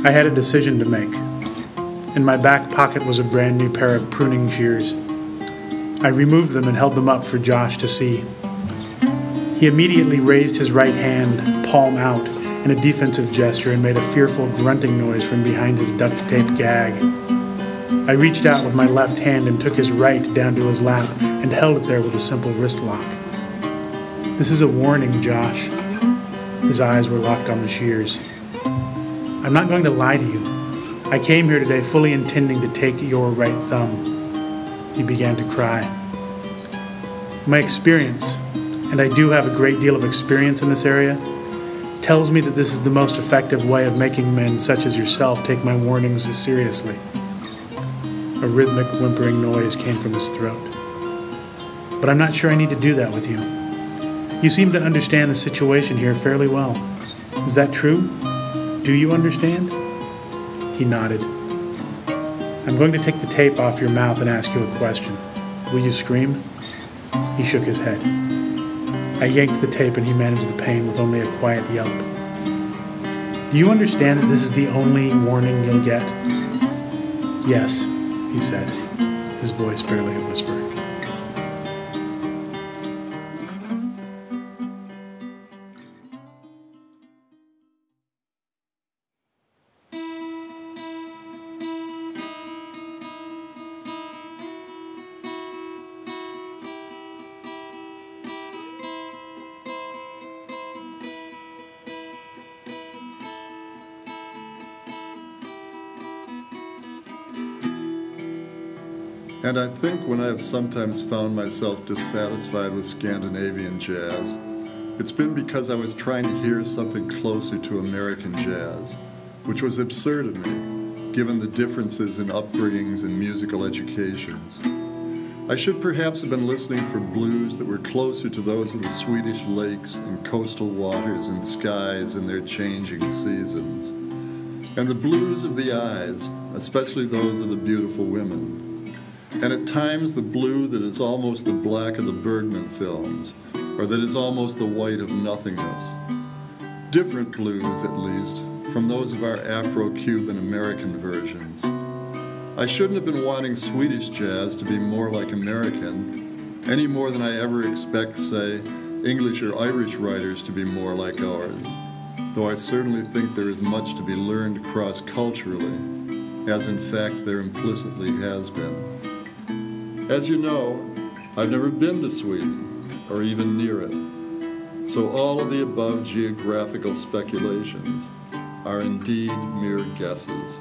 I had a decision to make. In my back pocket was a brand new pair of pruning shears. I removed them and held them up for Josh to see. He immediately raised his right hand, palm out, in a defensive gesture and made a fearful grunting noise from behind his duct tape gag. I reached out with my left hand and took his right down to his lap and held it there with a simple wrist lock. "This is a warning, Josh." His eyes were locked on the shears. "I'm not going to lie to you. I came here today fully intending to take your right thumb." He began to cry. "My experience, and I do have a great deal of experience in this area, tells me that this is the most effective way of making men such as yourself take my warnings seriously." A rhythmic whimpering noise came from his throat. "But I'm not sure I need to do that with you. You seem to understand the situation here fairly well. Is that true? Do you understand?" He nodded. "I'm going to take the tape off your mouth and ask you a question. Will you scream?" He shook his head. I yanked the tape and he managed the pain with only a quiet yelp. "Do you understand that this is the only warning you'll get?" "Yes," he said, his voice barely a whisper. And I think when I have sometimes found myself dissatisfied with Scandinavian jazz, it's been because I was trying to hear something closer to American jazz, which was absurd of me, given the differences in upbringings and musical educations. I should perhaps have been listening for blues that were closer to those of the Swedish lakes and coastal waters and skies in their changing seasons, and the blues of the eyes, especially those of the beautiful women. And at times the blue that is almost the black of the Bergman films, or that is almost the white of nothingness. Different blues, at least, from those of our Afro-Cuban American versions. I shouldn't have been wanting Swedish jazz to be more like American, any more than I ever expect, say, English or Irish writers to be more like ours, though I certainly think there is much to be learned cross-culturally, as in fact there implicitly has been. As you know, I've never been to Sweden, or even near it, so all of the above geographical speculations are indeed mere guesses.